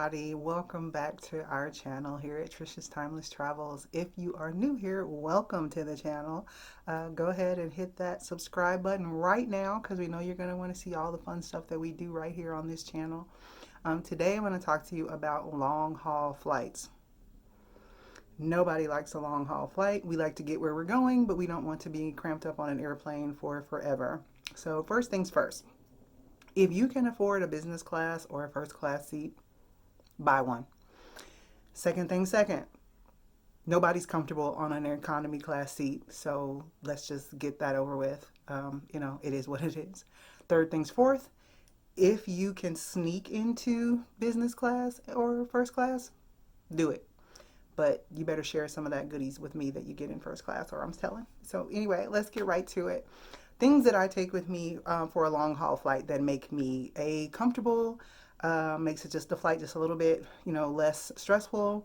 everybody. Welcome back to our channel here at Trish's Timeless Travels. If you are new here, welcome to the channel. Go ahead and hit that subscribe button right now because we know you're going to want to see all the fun stuff that we do right here on this channel. Today I'm going to talk to you about long haul flights. Nobody likes a long haul flight. We like to get where we're going, but we don't want to be cramped up on an airplane for forever. So first things first. If you can afford a business class or a first class seat, buy one. Second thing second, nobody's comfortable on an economy class seat, so let's just get that over with. It is what it is. Third things fourth, if you can sneak into business class or first class, do it. But you better share some of that goodies with me that you get in first class or I'm telling. So anyway, let's get right to it. Things that I take with me for a long haul flight that make me comfortable, makes it just the flight just a little bit, less stressful.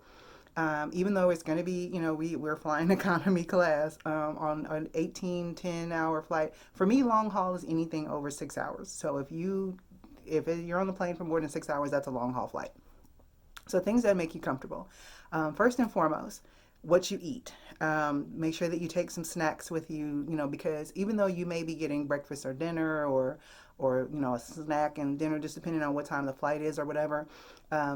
Even though it's going to be, we're flying economy class on an 10-hour flight. For me, long haul is anything over 6 hours. So if you're on the plane for more than 6 hours, that's a long haul flight. So things that make you comfortable. First and foremost, what you eat. Make sure that you take some snacks with you, because even though you may be getting breakfast or dinner or a snack and dinner, just depending on what time the flight is or whatever,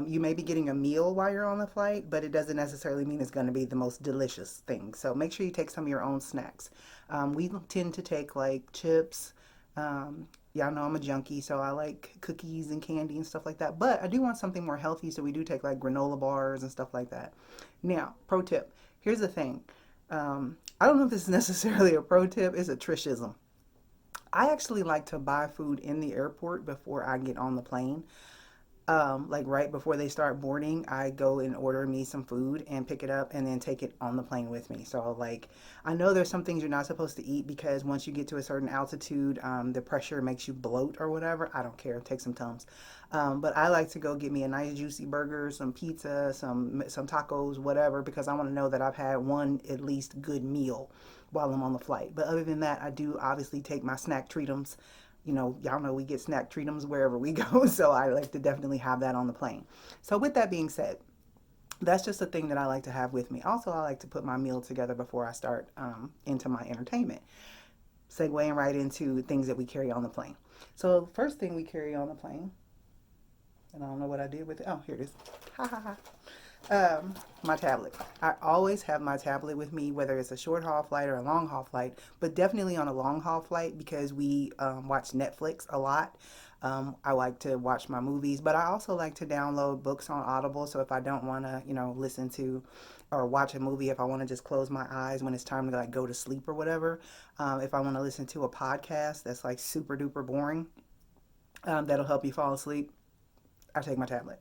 you may be getting a meal while you're on the flight, but it doesn't necessarily mean it's going to be the most delicious thing. So make sure you take some of your own snacks. We tend to take like chips. Y'all know I'm a junkie, so I like cookies and candy and stuff like that. But I do want something more healthy, so we do take like granola bars and stuff like that. Now, pro tip. Here's the thing. I don't know if this is necessarily a pro tip. It's a Trishism. I actually like to buy food in the airport before I get on the plane. Like right before they start boarding, I go and order me some food and pick it up and then take it on the plane with me. So like, I know there's some things you're not supposed to eat because once you get to a certain altitude, the pressure makes you bloat or whatever. I don't care. Take some Tums. But I like to go get me a nice juicy burger, some pizza, some tacos, whatever, because I want to know that I've had one at least good meal while I'm on the flight. But other than that, I do obviously take my snack treatums. Y'all know we get snack treatums wherever we go, so I like to definitely have that on the plane. So with that being said, that's just a thing that I like to have with me. Also, I like to put my meal together before I start into my entertainment. Segueing right into things that we carry on the plane. So first thing we carry on the plane, and I don't know what I did with it. Oh, here it is. Ha ha ha. My tablet. I always have my tablet with me, whether it's a short haul flight or a long haul flight, but definitely on a long haul flight because we watch Netflix a lot. I like to watch my movies, but I also like to download books on Audible. So if I don't want to, listen to or watch a movie, if I want to just close my eyes when it's time to like go to sleep or whatever, if I want to listen to a podcast that's like super duper boring, that'll help you fall asleep, I take my tablet.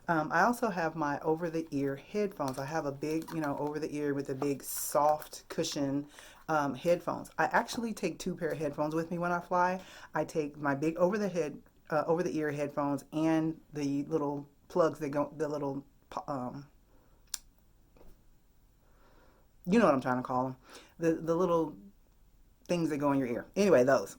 I also have my over-the-ear headphones. I have a big, over-the-ear with a big soft cushion headphones. I actually take two pair of headphones with me when I fly. I take my big over-the-ear headphones and the little plugs that go, the little, you know what I'm trying to call them, the little things that go in your ear. Anyway, those.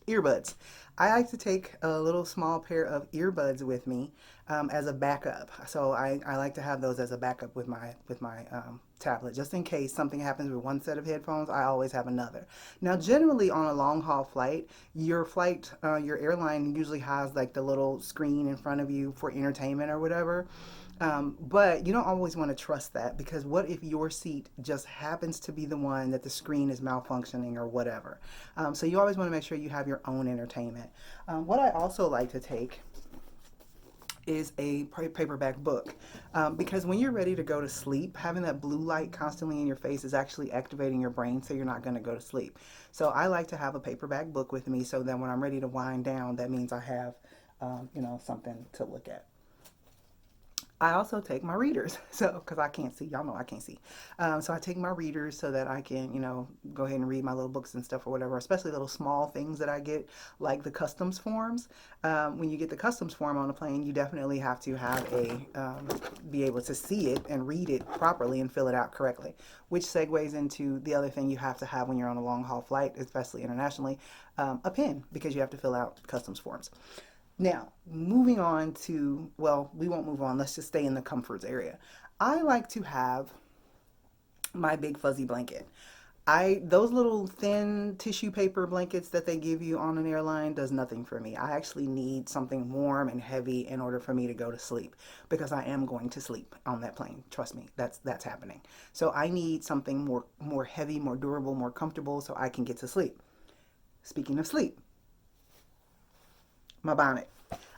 Earbuds. I like to take a little small pair of earbuds with me as a backup. So I like to have those as a backup with my tablet, just in case something happens with one set of headphones. I always have another. Now, generally on a long haul flight, your airline usually has like the little screen in front of you for entertainment or whatever. But you don't always want to trust that because what if your seat just happens to be the one that the screen is malfunctioning or whatever? So you always want to make sure you have your own entertainment. What I also like to take is a paperback book because when you're ready to go to sleep, having that blue light constantly in your face is actually activating your brain, so you're not going to go to sleep. So I like to have a paperback book with me so that when I'm ready to wind down, that means I have something to look at. I also take my readers, so because I can't see, y'all know I can't see. So I take my readers so that I can, go ahead and read my little books and stuff or whatever, especially little small things that I get, like the customs forms. When you get the customs form on a plane, you definitely have to have be able to see it and read it properly and fill it out correctly, which segues into the other thing you have to have when you're on a long haul flight, especially internationally, a pen, because you have to fill out customs forms. Now, moving on to, well, we won't move on. Let's just stay in the comforts area. I like to have my big fuzzy blanket. Those little thin tissue paper blankets that they give you on an airline does nothing for me. I actually need something warm and heavy in order for me to go to sleep, because I am going to sleep on that plane. Trust me, that's happening. So I need something more heavy, more durable, more comfortable so I can get to sleep. Speaking of sleep, my bonnet.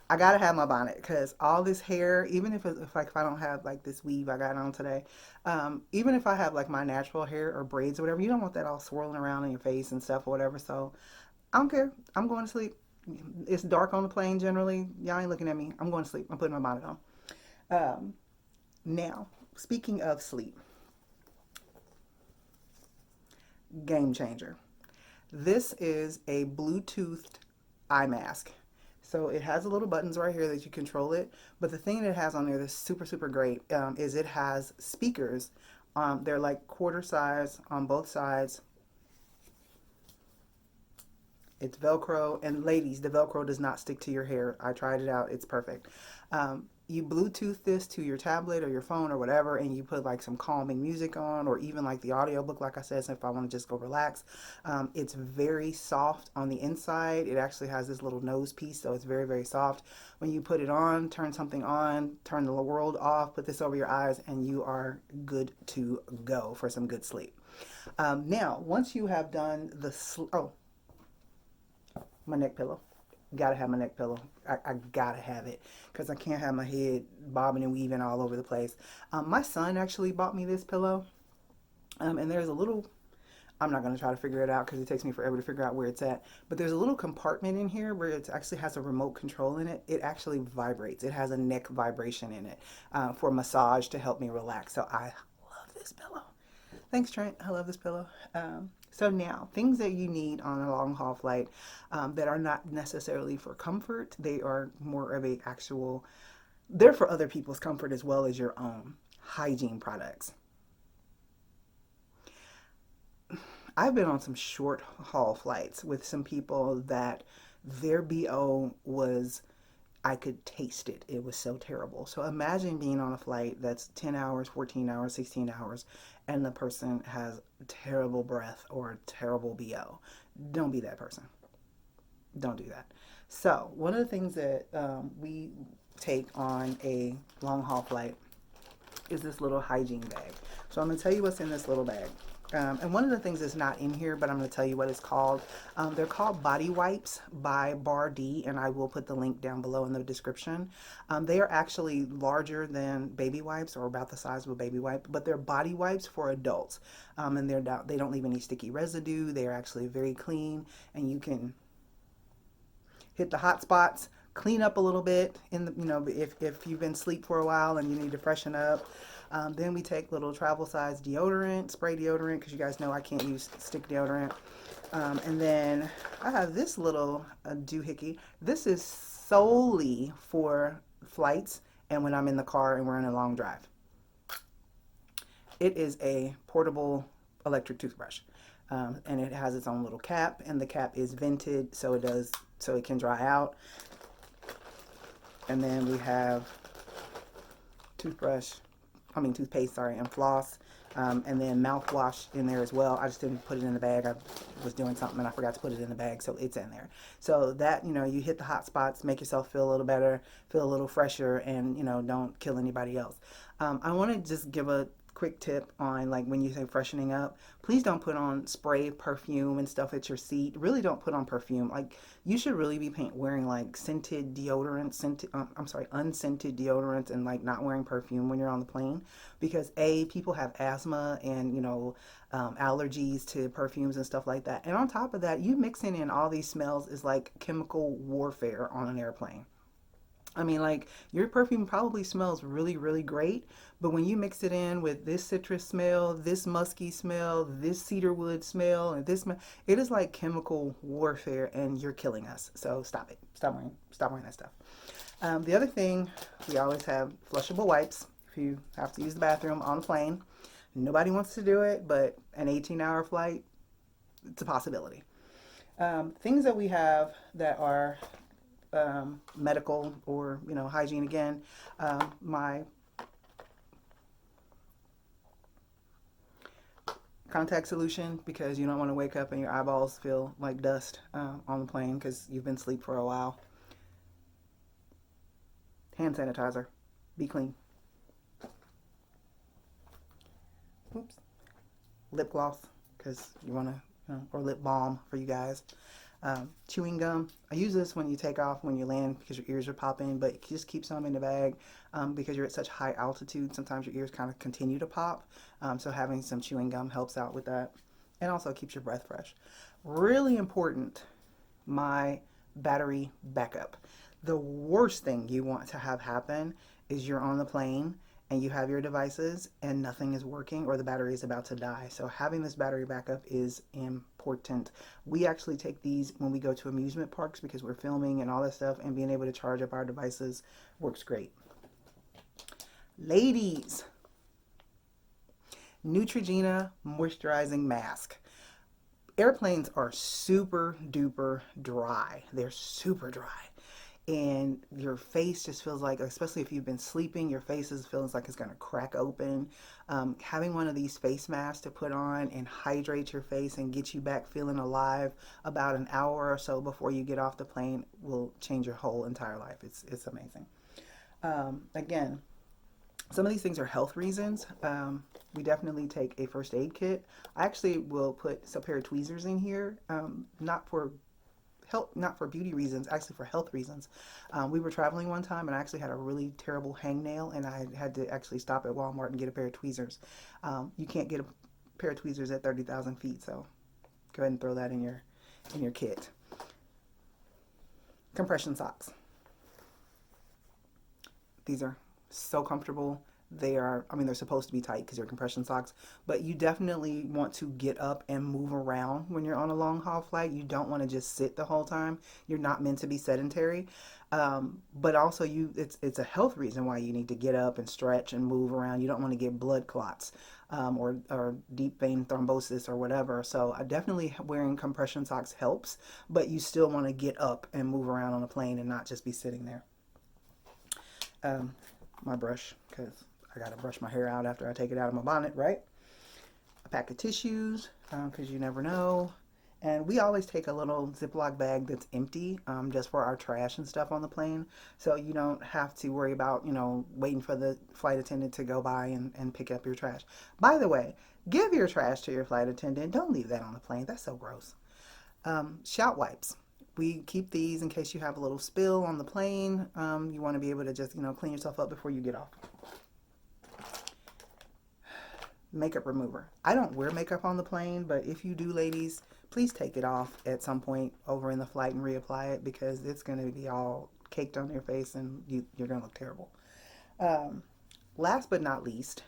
I gotta have my bonnet because all this hair, even if I don't have like this weave I got on today, even if I have like my natural hair or braids or whatever, you don't want that all swirling around in your face and stuff or whatever. So I don't care. I'm going to sleep. It's dark on the plane generally. Y'all ain't looking at me. I'm going to sleep. I'm putting my bonnet on. Um, Now, speaking of sleep, game changer. This is a Bluetoothed eye mask. So it has the little buttons right here that you control it. But the thing that it has on there that's super, super great is it has speakers. They're like quarter size on both sides. It's Velcro. And ladies, the Velcro does not stick to your hair. I tried it out. It's perfect. You Bluetooth this to your tablet or your phone or whatever, and you put like some calming music on, or even like the audiobook, like I said, so if I want to just go relax. It's very soft on the inside. It actually has this little nose piece, so it's very, very soft. When you put it on, turn something on, turn the world off, put this over your eyes, and you are good to go for some good sleep. Now, once you have done oh, my neck pillow. Gotta have my neck pillow. I gotta have it because I can't have my head bobbing and weaving all over the place. My son actually bought me this pillow, and there's a little. I'm not gonna try to figure it out because it takes me forever to figure out where it's at. But there's a little compartment in here where it actually has a remote control in it. It actually vibrates. It has a neck vibration in it for massage to help me relax. So I love this pillow. Thanks, Trent. I love this pillow. So now, things that you need on a long haul flight that are not necessarily for comfort. They are more of a actual, they're for other people's comfort as well as your own. Hygiene products. I've been on some short haul flights with some people that their BO was, I could taste it. It was so terrible. So imagine being on a flight that's 10 hours, 14 hours, 16 hours, and the person has terrible breath or terrible BO. Don't be that person. Don't do that. So, one of the things that we take on a long haul flight is this little hygiene bag. So I'm going to tell you what's in this little bag. And one of the things that's not in here, but I'm going to tell you what it's called. They're called body wipes by Bar D, and I will put the link down below in the description. They are actually larger than baby wipes, or about the size of a baby wipe, but they're body wipes for adults. And they don't leave any sticky residue. They are actually very clean, and you can hit the hot spots, clean up a little bit in the, if you've been asleep for a while and you need to freshen up. Then we take little travel size deodorant, spray deodorant, because you guys know I can't use stick deodorant. And then I have this little doohickey. This is solely for flights and when I'm in the car and we're in a long drive. It is a portable electric toothbrush. And it has its own little cap, and the cap is vented so it can dry out. And then we have toothpaste, and floss, and then mouthwash in there as well. I just didn't put it in the bag. I was doing something and I forgot to put it in the bag, so it's in there. So that, you hit the hot spots, make yourself feel a little better, feel a little fresher, and, don't kill anybody else. I want to just give a quick tip on, like, when you say freshening up, please don't put on spray perfume and stuff at your seat. Really don't put on perfume. Like, you should really be wearing like scented deodorant, unscented deodorant, and like not wearing perfume when you're on the plane, because people have asthma and allergies to perfumes and stuff like that. And on top of that, you mixing in all these smells is like chemical warfare on an airplane. I mean, like, your perfume probably smells really, really great, but when you mix it in with this citrus smell, this musky smell, this cedarwood smell, and this smell, it is like chemical warfare, and you're killing us. So stop it. Stop wearing that stuff. The other thing, we always have flushable wipes if you have to use the bathroom on a plane. Nobody wants to do it, but an 18-hour flight, it's a possibility. Things that we have that are medical or hygiene again. My contact solution, because you don't want to wake up and your eyeballs feel like dust on the plane because you've been asleep for a while. Hand sanitizer. Be clean. Oops. Lip gloss, because you want to, or lip balm for you guys. Chewing gum. I use this when you take off, when you land, because your ears are popping, but just keep some in the bag because you're at such high altitude. Sometimes your ears kind of continue to pop. So having some chewing gum helps out with that, and also keeps your breath fresh. Really important, my battery backup. The worst thing you want to have happen is you're on the plane and you have your devices and nothing is working or the battery is about to die. So having this battery backup is important. We actually take these when we go to amusement parks because we're filming and all that stuff, and being able to charge up our devices works great. Ladies, Neutrogena moisturizing mask. Airplanes are super duper dry. They're super dry. And your face just feels like, especially if you've been sleeping, your face feels like it's going to crack open. Having one of these face masks to put on and hydrate your face and get you back feeling alive about an hour or so before you get off the plane will change your whole entire life. It's amazing. Again, some of these things are health reasons. We definitely take a first aid kit. I actually will put a pair of tweezers in here, not for beauty reasons, actually for health reasons. We were traveling one time and I actually had a really terrible hangnail and I had to actually stop at Walmart and get a pair of tweezers. You can't get a pair of tweezers at 30,000 feet, so go ahead and throw that in your kit. Compression socks. These are so comfortable. They're supposed to be tight because they're compression socks, but you definitely want to get up and move around when you're on a long haul flight. You don't want to just sit the whole time. You're not meant to be sedentary. But also it's a health reason why you need to get up and stretch and move around. You don't want to get blood clots or deep vein thrombosis or whatever. So definitely wearing compression socks helps, but you still want to get up and move around on a plane and not just be sitting there. My brush, because I gotta brush my hair out after I take it out of my bonnet, right? A pack of tissues, because you never know. And we always take a little Ziploc bag that's empty, just for our trash and stuff on the plane. So you don't have to worry about, waiting for the flight attendant to go by and pick up your trash. By the way, give your trash to your flight attendant. Don't leave that on the plane. That's so gross. Shout wipes. We keep these in case you have a little spill on the plane. You want to be able to just, clean yourself up before you get off. Makeup remover. I don't wear makeup on the plane, but if you do, ladies, please take it off at some point over in the flight and reapply it, because it's going to be all caked on your face and you're going to look terrible. Last but not least,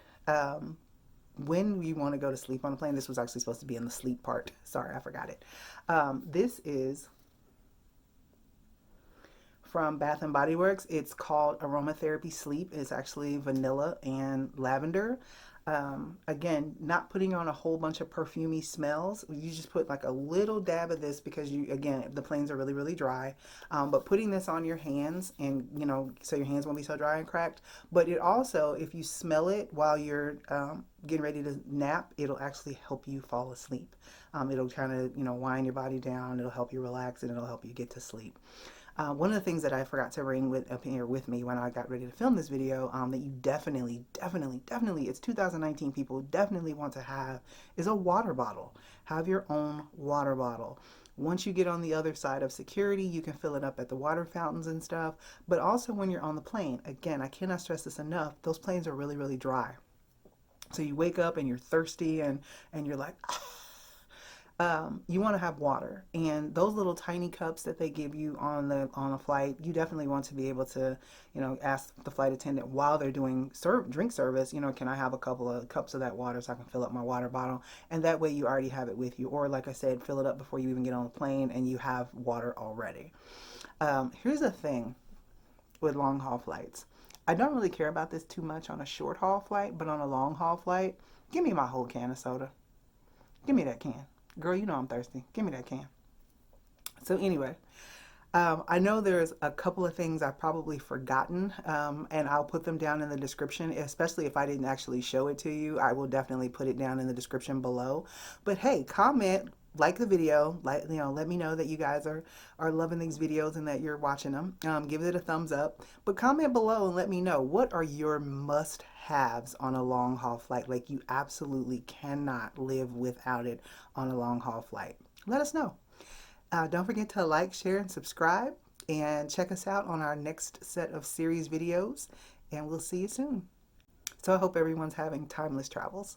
when you want to go to sleep on a plane, this was actually supposed to be in the sleep part. Sorry, I forgot it. This is from Bath and Body Works. It's called Aromatherapy Sleep. It's actually vanilla and lavender. Again, not putting on a whole bunch of perfumey smells. You just put like a little dab of this because the planes are really, really dry. But putting this on your hands and, so your hands won't be so dry and cracked. But it also, if you smell it while you're getting ready to nap, it'll actually help you fall asleep. It'll kind of, wind your body down. It'll help you relax and it'll help you get to sleep. One of the things that I forgot to bring up here with me when I got ready to film this video, that you definitely, it's 2019, people definitely want to have, is a water bottle. Have your own water bottle. Once you get on the other side of security, you can fill it up at the water fountains and stuff. But also when you're on the plane, again, I cannot stress this enough, those planes are really, really dry. So you wake up and you're thirsty and you're like, You want to have water, and those little tiny cups that they give you on a flight, you definitely want to be able to, ask the flight attendant while they're doing drink service, can I have a couple of cups of that water so I can fill up my water bottle, and that way you already have it with you, or like I said, fill it up before you even get on the plane and you have water already. Here's the thing with long haul flights. I don't really care about this too much on a short haul flight, but on a long haul flight, give me my whole can of soda. Give me that can. Girl, you know I'm thirsty. Give me that can. So anyway, I know there's a couple of things I've probably forgotten, and I'll put them down in the description, especially if I didn't actually show it to you. I will definitely put it down in the description below. But hey, comment, like the video, let me know that you guys are loving these videos and that you're watching them. Give it a thumbs up, but comment below and let me know, what are your must-haves on a long haul flight? Like, you absolutely cannot live without it on a long haul flight. Let us know. Don't forget to like, share, and subscribe, and check us out on our next set of series videos, and we'll see you soon. So I hope everyone's having timeless travels.